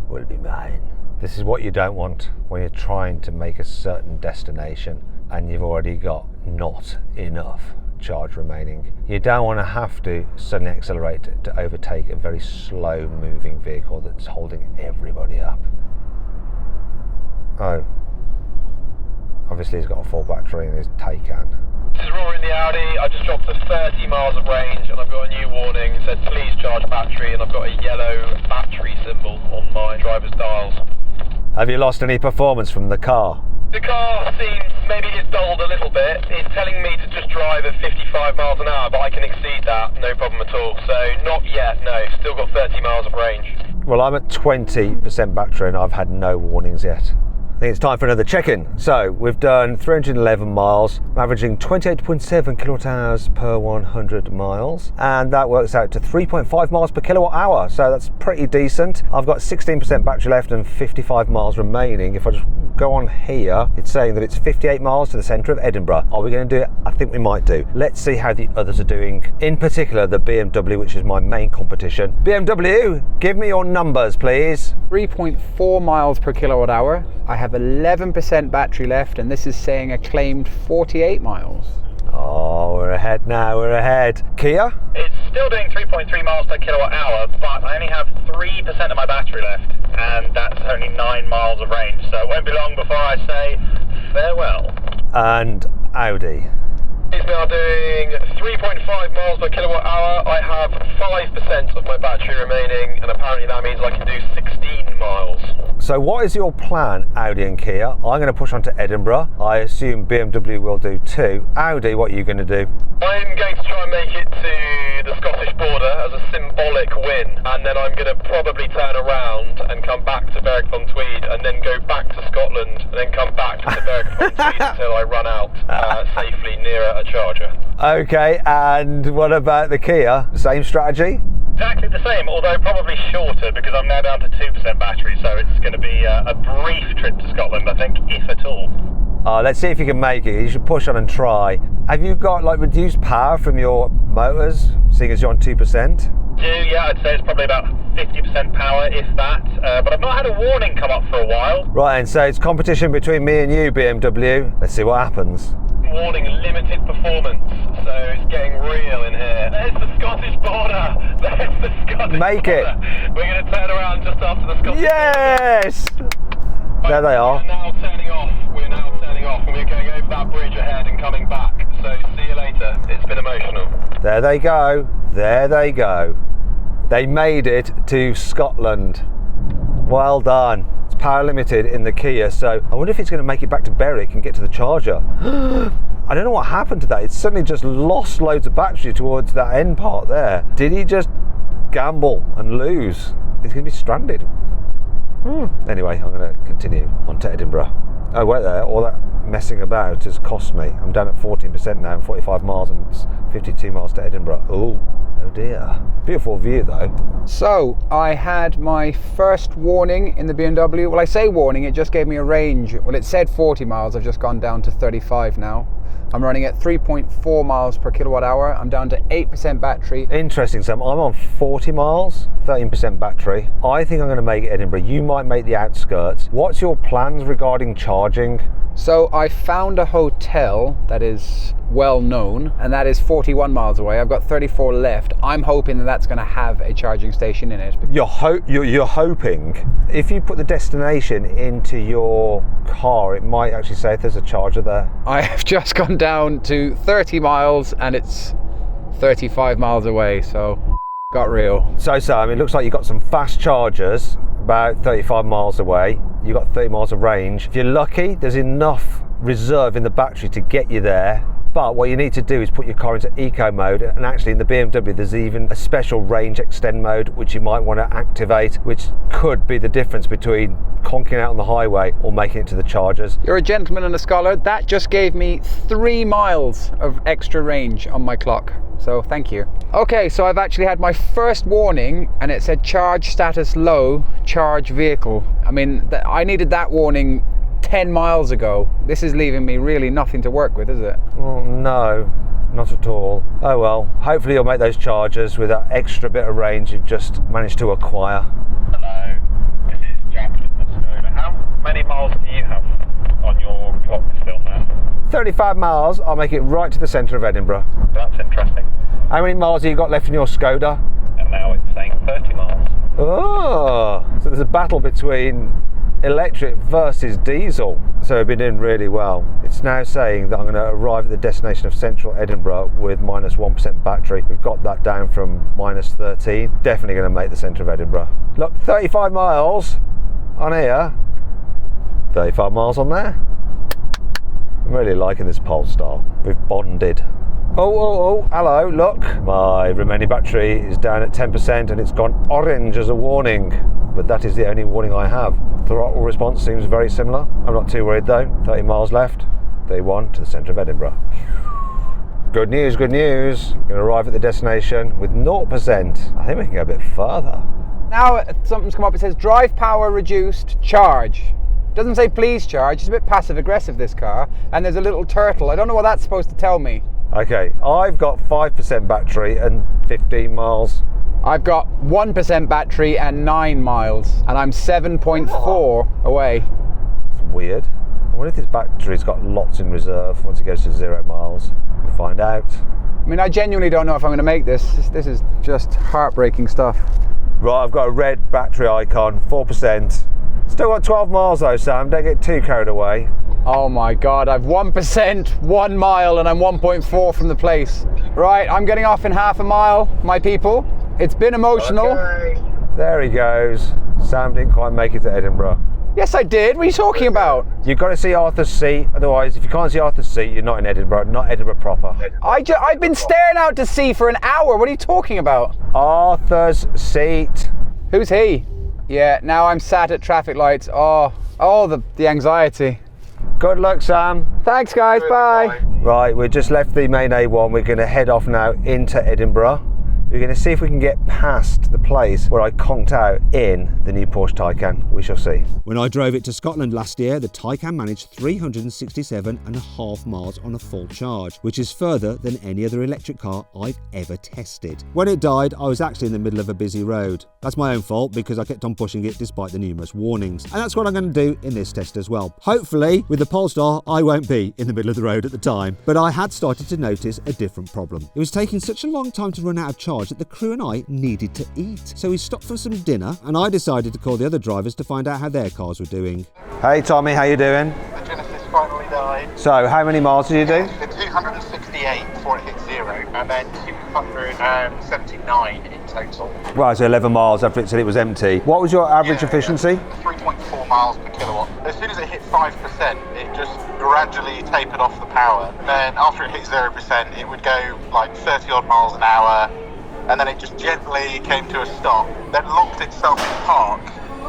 will be mine. This is what you don't want when you're trying to make a certain destination and you've already got not enough charge remaining. You don't want to have to suddenly accelerate to overtake a very slow moving vehicle that's holding everybody up. Oh, obviously he's got a full battery in his Taycan. This is Rory in the Audi. I just dropped to 30 miles of range and I've got a new warning. It says please charge battery, and I've got a yellow battery symbol on my driver's dials. Have you lost any performance from the car? The car seems, maybe it's dulled a little bit. It's telling me to just drive at 55 miles an hour, but I can exceed that, no problem at all. So not yet, no, still got 30 miles of range. Well, I'm at 20% battery and I've had no warnings yet. think it's time for another check-in. So we've done 311 miles, averaging 28.7 kilowatt hours per 100 miles, and that works out to 3.5 miles per kilowatt hour. So that's pretty decent. I've got 16% battery left and 55 miles remaining. If I just go on here, it's saying that it's 58 miles to the centre of Edinburgh. Are we going to do it? I think we might do. Let's see how the others are doing. In particular, the BMW, which is my main competition. BMW, give me your numbers, please. 3.4 miles per kilowatt hour. I have 11% battery left, and this is saying a claimed 48 miles. Oh, we're ahead now, we're ahead. Kia? It's still doing 3.3 miles per kilowatt hour, but I only have 3% of my battery left, and that's only 9 miles of range, so it won't be long before I say farewell. And Audi? It's now doing 3.5 miles per kilowatt hour. I have 5% of my battery remaining, and apparently that means I can do 16 miles. So what is your plan, Audi and Kia? I'm going to push on to Edinburgh. I assume BMW will do too. Audi, what are you going to do? I'm going to try and make it to the Scottish border as a symbolic win, and then I'm going to probably turn around and come back to Berwick-upon-Tweed, and then go back to Scotland, and then come back to Berwick-upon-Tweed until I run out safely near a charger. Okay, and what about the Kia? Same strategy? Exactly the same, although probably shorter because I'm now down to 2% battery, so it's going to be a brief trip to Scotland, I think, if at all. Let's see if you can make it. You should push on and try. Have you got like reduced power from your motors, seeing as you're on 2%? Yeah, I'd say it's probably about 50% power, if that, but I've not had a warning come up for a while. Right, and so it's competition between me and you, BMW. Let's see what happens. Warning, limited performance, so it's getting real in here. There's the Scottish border. There's the Scottish Make border. it. We're going to turn around just after the Scottish Yes! border. There they are. We're now turning off, and we're going over that bridge ahead and coming back. So see you later. It's been emotional. There they go. There they go. They made it to Scotland. Well done. It's power limited in the Kia, so I wonder if it's going to make it back to Berwick and get to the charger. I don't know what happened to that. It suddenly just lost loads of battery towards that end part there. Did he just gamble and lose? He's going to be stranded. Anyway, I'm going to continue on to Edinburgh. Oh, wait there. All that messing about has cost me. I'm down at 14% now, 45 miles and it's 52 miles to Edinburgh. Oh dear. Beautiful view though. So I had my first warning in the BMW. Well, I say warning, it just gave me a range. Well, it said 40 miles. I've just gone down to 35 now. I'm running at 3.4 miles per kilowatt hour. I'm down to 8% battery. Interesting, Sam. I'm on 40 miles, 13% battery. I think I'm going to make Edinburgh. You might make the outskirts. What's your plans regarding charging? So I found a hotel that is well known, and that is 41 miles away. I've got 34 left. I'm hoping that that's going to have a charging station in it. You're hoping. If you put the destination into your car, it might actually say if there's a charger there. I have just gone down to 30 miles and it's 35 miles away, so got real. So Sam, it looks like you've got some fast chargers about 35 miles away. You've got 30 miles of range. If you're lucky, there's enough reserve in the battery to get you there. But what you need to do is put your car into eco mode, and actually in the BMW there's even a special range extend mode which you might want to activate, which could be the difference between conking out on the highway or making it to the chargers. You're a gentleman and a scholar. That just gave me 3 miles of extra range on my clock, so thank you. Okay, so I've actually had my first warning and it said charge status low, charge vehicle. I mean, I needed that warning 10 miles ago. This is leaving me really nothing to work with, is it? Well, no, not at all. Oh well, hopefully you'll make those chargers with that extra bit of range you've just managed to acquire. Hello, this is Jack from Skoda. How many miles do you have on your clock still now? 35 miles, I'll make it right to the centre of Edinburgh. That's interesting. How many miles have you got left in your Skoda? And now it's saying 30 miles. Oh, so there's a battle between electric versus diesel. So we've been doing really well. It's now saying that I'm going to arrive at the destination of central Edinburgh with minus 1% battery. We've got that down from minus 13. Definitely going to make the centre of Edinburgh. Look, 35 miles on here, 35 miles on there. I'm really liking this Polestar. We've bonded. Oh, hello, look. My remaining battery is down at 10% and it's gone orange as a warning. but that is the only warning I have. Throttle response seems very similar. I'm not too worried though. 30 miles left, 31 to the centre of Edinburgh. Good news, good news. Going to arrive at the destination with 0%. I think we can go a bit further. Now something's come up, it says drive power reduced, charge. Doesn't say please charge, it's a bit passive aggressive this car, and there's a little turtle. I don't know what that's supposed to tell me. Okay, I've got 5% battery and 15 miles. I've got 1% battery and 9 miles, and I'm 7.4 away. It's weird. I wonder if this battery's got lots in reserve once it goes to 0 miles. We'll find out. I mean, I genuinely don't know if I'm going to make this. This is just heartbreaking stuff. Right, I've got a red battery icon, 4%. Still got 12 miles though, Sam. Don't get too carried away. Oh my God, I've 1%, 1 mile, and I'm 1.4 from the place. Right, I'm getting off in half a mile, my people. It's been emotional. Okay. There he goes. Sam didn't quite make it to Edinburgh. Yes, I did. What are you talking about? You've got to see Arthur's Seat, otherwise if you can't see Arthur's Seat, you're not in Edinburgh, not Edinburgh proper. I've been staring out to sea for an hour. What are you talking about? Arthur's Seat. Who's he? Yeah, now I'm sat at traffic lights. Oh, the anxiety. Good luck, Sam. Thanks, guys. Bye. Right, we've just left the main A1. We're going to head off now into Edinburgh. We're going to see if we can get past the place where I conked out in the new Porsche Taycan. We shall see. When I drove it to Scotland last year, the Taycan managed 367.5 miles on a full charge, which is further than any other electric car I've ever tested. When it died, I was actually in the middle of a busy road. That's my own fault because I kept on pushing it despite the numerous warnings. And that's what I'm going to do in this test as well. Hopefully, with the Polestar, I won't be in the middle of the road at the time. But I had started to notice a different problem. It was taking such a long time to run out of charge that the crew and I needed to eat. So we stopped for some dinner and I decided to call the other drivers to find out how their cars were doing. Hey Tommy, how you doing? The Genesis finally died. So, how many miles did you do? The 268 before it hit 0, and then 279 in total. Right, so 11 miles after it said it was empty. What was your average efficiency? 3.4 miles per kilowatt. As soon as it hit 5%, it just gradually tapered off the power. Then after it hit 0%, it would go like 30 odd miles an hour, and then it just gently came to a stop, then locked itself in park.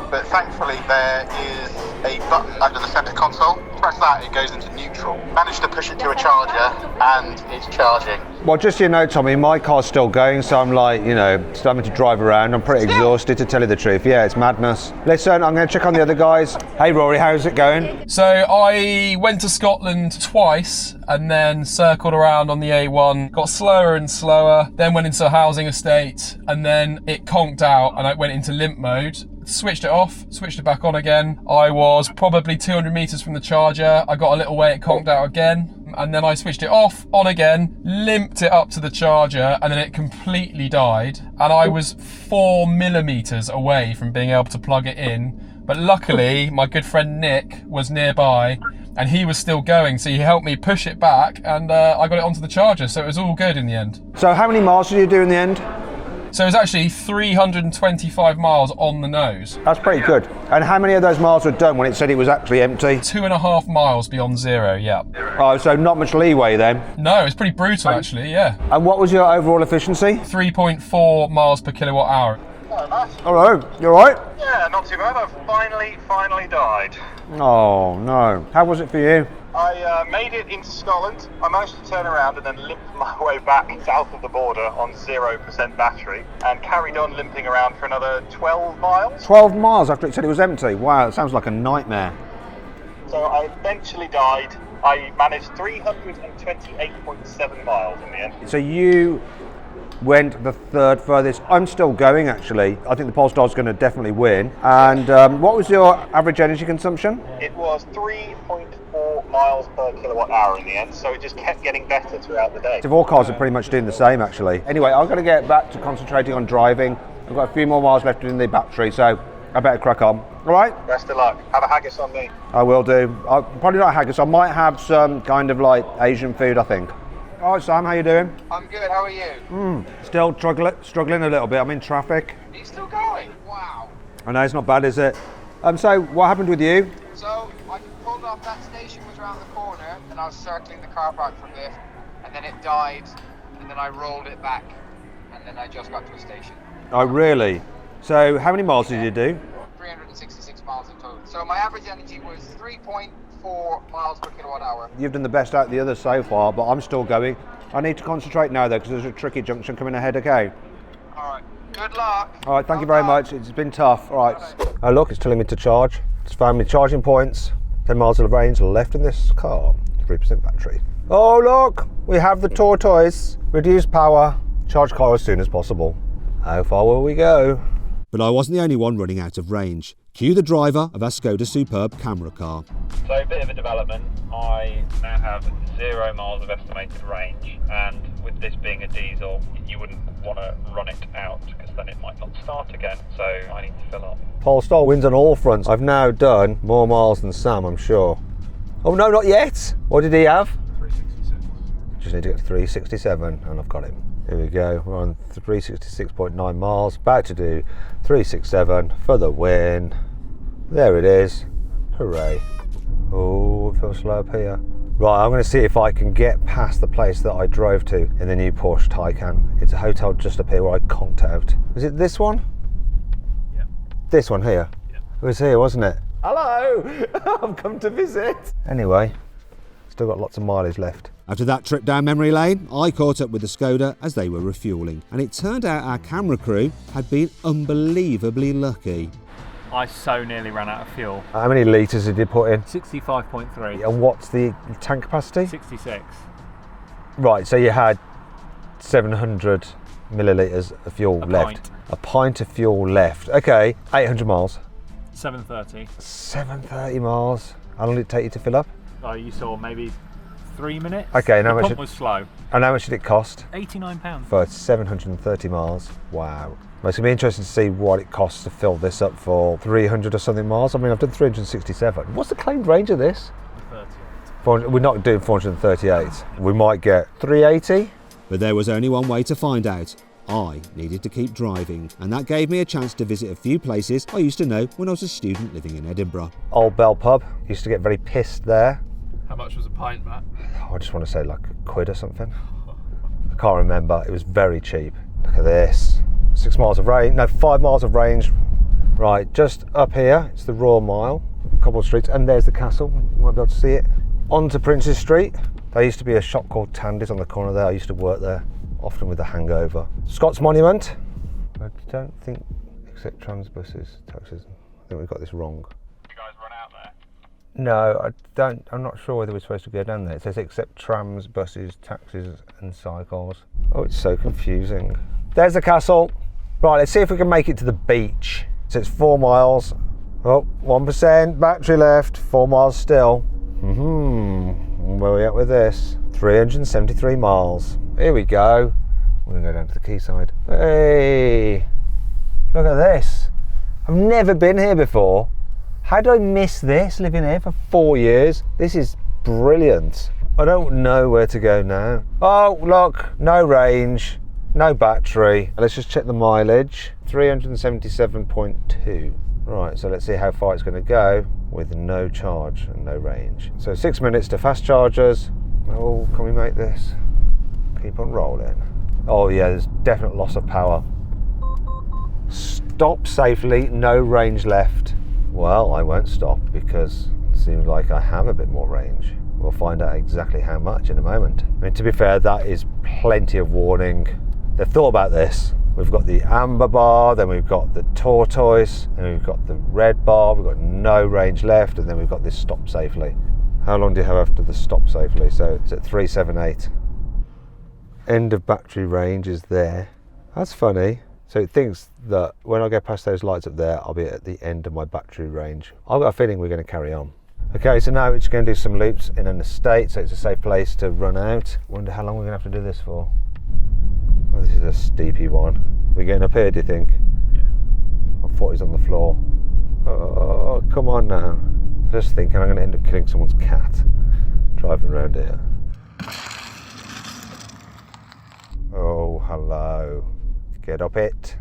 But thankfully there is a button under the centre console. Press that, it goes into neutral. Managed to push it to a charger and it's charging. Well, just so you know, Tommy, my car's still going, so I'm like, you know, still having to drive around. I'm pretty exhausted, to tell you the truth. Yeah, it's madness. Listen, I'm going to check on the other guys. Hey, Rory, how's it going? So I went to Scotland twice and then circled around on the A1, got slower and slower, then went into a housing estate, and then it conked out and I went into limp mode. Switched it off, switched it back on again. I was probably 200 meters from the charger. I got a little way, it conked out again. And then I switched it off, on again, limped it up to the charger, and then it completely died. And I was 4 millimeters away from being able to plug it in. But luckily, my good friend Nick was nearby and he was still going. So he helped me push it back and I got it onto the charger. So it was all good in the end. So how many miles did you do in the end? So it was actually 325 miles on the nose. That's pretty good. And how many of those miles were done when it said it was actually empty? 2.5 miles beyond 0, yeah. Oh, so not much leeway then. No, it's pretty brutal actually, yeah. And what was your overall efficiency? 3.4 miles per kilowatt hour. Oh, nice. Hello, you alright? Yeah, not too bad. I've finally died. Oh no. How was it for you? I made it into Scotland. I managed to turn around and then limp my way back south of the border on 0% battery and carried on limping around for another 12 miles. 12 miles after it said it was empty. Wow, that sounds like a nightmare. So I eventually died. I managed 328.7 miles in the end. So you went the third furthest. I'm still going actually. I think the Polestar's going to definitely win. And what was your average energy consumption? It was 3.4 miles per kilowatt hour in the end, so it just kept getting better throughout the day. So all cars are pretty much doing the same actually. Anyway, I've got to get back to concentrating on driving. I've got a few more miles left in the battery, so I better crack on. All right? Best of luck. Have a haggis on me. I will do. Probably not haggis. I might have some kind of like Asian food, I think. All right, Sam, how you doing? I'm good, how are you? Still struggling a little bit. I'm in traffic. Are you still going? Wow. I know, it's not bad, is it? So what happened with you? So I pulled off, that station was around the corner and I was circling the car park for a bit and then it died and then I rolled it back and then I just got to a station. Oh, really? So how many miles did you do? So my average energy was 3.4 miles per kilowatt hour. You've done the best out of the others so far, but I'm still going. I need to concentrate now though, because there's a tricky junction coming ahead, okay? All right. Good luck. All right, thank you very much. It's been tough. All right. Oh look, it's telling me to charge. It's found me charging points. 10 miles of range left in this car. 3% battery. Oh look, we have the tortoise. Reduce power. Charge car as soon as possible. How far will we go? But I wasn't the only one running out of range. Cue the driver of our Skoda Superb camera car. So a bit of a development. I now have 0 miles of estimated range, and with this being a diesel, you wouldn't want to run it out because then it might not start again. So I need to fill up. Polestar wins on all fronts. I've now done more miles than Sam, I'm sure. Oh no, not yet. What did he have? 366. Just need to get to 367 and I've got him. Here we go, we're on 366.9 miles, about to do 367 for the win. There it is, hooray. Oh, it feels slow up here. Right, I'm going to see if I can get past the place that I drove to in the new Porsche Taycan. It's a hotel just up here where I conked out. Was it this one? Yeah. This one here? Yeah. It was here, wasn't it? Hello, I've come to visit. Anyway, still got lots of mileage left. After that trip down memory lane, I caught up with the Skoda as they were refuelling, and it turned out our camera crew had been unbelievably lucky. I so nearly ran out of fuel. How many litres did you put in? 65.3. And what's the tank capacity? 66. Right, so you had 700 millilitres of fuel left. Pint. A pint of fuel left. Okay, 800 miles. 730. 730 miles. How long did it take you to fill up? Oh, you saw maybe 3 minutes. Okay, and the how much pump was slow. And how much did it cost? £89. For 730 miles. Wow. Well, it's going to be interesting to see what it costs to fill this up for 300 or something miles. I mean, I've done 367. What's the claimed range of this? 38. We're not doing 438. We might get 380. But there was only one way to find out. I needed to keep driving, and that gave me a chance to visit a few places I used to know when I was a student living in Edinburgh. Old Bell Pub. Used to get very pissed there. How much was a pint, Matt? I just want to say like £1 or something. I can't remember. It was very cheap. Look at this. 6 miles of range. No, 5 miles of range. Right, just up here, it's the Royal Mile, a couple of streets, and there's the castle. You might be able to see it. On to Princes Street. There used to be a shop called Tandy's on the corner there. I used to work there, often with a hangover. Scott's Monument. I don't think, except trams, buses, taxis. I think we've got this wrong. You guys run out there? No, I'm not sure whether we're supposed to go down there. It says except trams, buses, taxis and cycles. Oh, it's so confusing. There's the castle. Right, let's see if we can make it to the beach. So it's 4 miles. Oh, 1% battery left, 4 miles still. Where are we at with this? 373 miles. Here we go. We're gonna go down to the quayside. Hey, look at this. I've never been here before. How did I miss this, living here for 4 years? This is brilliant. I don't know where to go now. Oh, look, no range, no battery. Let's just check the mileage. 377.2. Right, so let's see how far it's going to go with no charge and no range. So 6 minutes to fast chargers. Oh, can we make this? Keep on rolling. Oh yeah, there's definite loss of power. Stop safely, no range left. Well, I won't stop because it seems like I have a bit more range. We'll find out exactly how much in a moment. I mean, to be fair, that is plenty of warning. They've thought about this. We've got the amber bar, then we've got the tortoise, then we've got the red bar, we've got no range left, and then we've got this stop safely. How long do you have after the stop safely? So it's at 378. End of battery range is there. That's funny. So it thinks that when I go past those lights up there, I'll be at the end of my battery range. I've got a feeling we're going to carry on. Okay, so now we're just going to do some loops in an estate, so it's a safe place to run out. Wonder how long we're going to have to do this for. Oh, this is a steepy one. We're getting up here, do you think? Yeah. My foot is on the floor. Oh, come on now. Just thinking I'm going to end up killing someone's cat driving around here. Oh, hello. Get up it.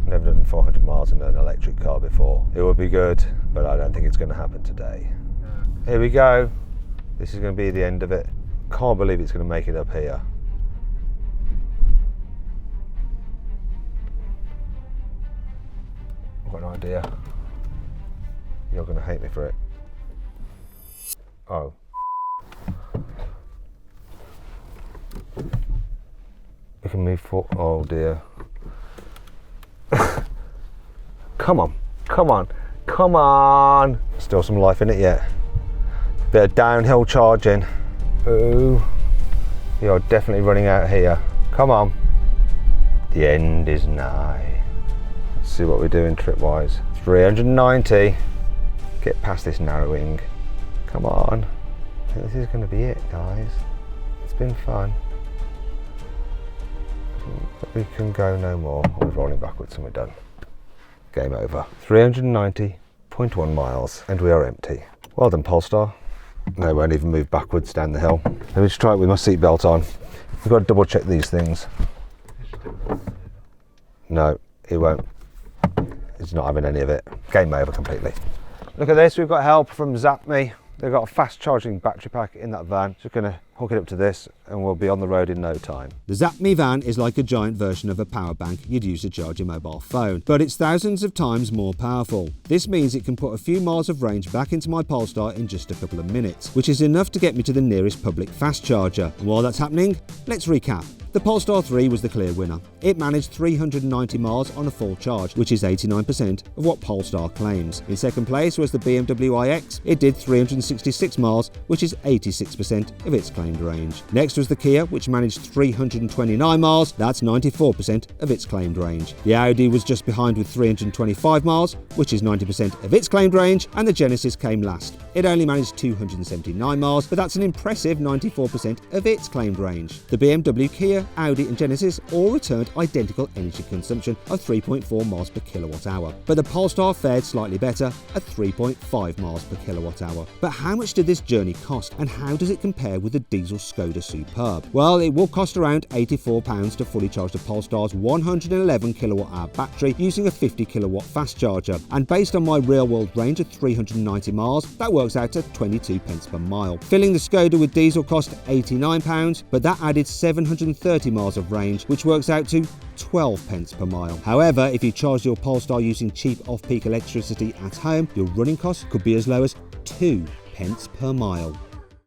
Never done 400 miles in an electric car before. It would be good, but I don't think it's going to happen today. Yeah. Here we go. This is going to be the end of it. Can't believe it's going to make it up here. I've got an idea. You're going to hate me for it. Oh. We can move forward. Oh dear. Come on, come on, come on. Still some life in it yet. Bit of downhill charging. Ooh. You're definitely running out here. Come on. The end is nigh. Let's see what we're doing trip-wise. 390. Get past this narrowing. Come on. I think this is going to be it, guys. It's been fun. But we can go no more. We're rolling backwards and we're done. Game over. 390.1 miles and we are empty. Well done, Polestar. No, it won't even move backwards down the hill. Let me just try it with my seatbelt on. We've got to double check these things. No, it won't. It's not having any of it. Game over completely. Look at this, we've got help from ZapMe. They've got a fast charging battery pack in that van. Just going to hook it up to this and we'll be on the road in no time. The ZapMe van is like a giant version of a power bank you'd use to charge your mobile phone, but it's thousands of times more powerful. This means it can put a few miles of range back into my Polestar in just a couple of minutes, which is enough to get me to the nearest public fast charger. And while that's happening, let's recap. The Polestar 3 was the clear winner. It managed 390 miles on a full charge, which is 89% of what Polestar claims. In second place was the BMW iX. It did 366 miles, which is 86% of its claimed range. Next was the Kia, which managed 329 miles. That's 94% of its claimed range. The Audi was just behind with 325 miles, which is 90% of its claimed range, and the Genesis came last. It only managed 279 miles, but that's an impressive 94% of its claimed range. The BMW, Kia, Audi and Genesis all returned identical energy consumption of 3.4 miles per kilowatt hour, but the Polestar fared slightly better at 3.5 miles per kilowatt hour. But how much did this journey cost, and how does it compare with the diesel Skoda Superb? Well, it will cost around £84 to fully charge the Polestar's 111 kilowatt hour battery using a 50 kilowatt fast charger, and based on my real world range of 390 miles, that works out to 22 pence per mile. Filling the Skoda with diesel cost £89, but that added 730 miles of range, which works out to 12 pence per mile. However, if you charge your Polestar using cheap off-peak electricity at home, your running costs could be as low as 2 pence per mile.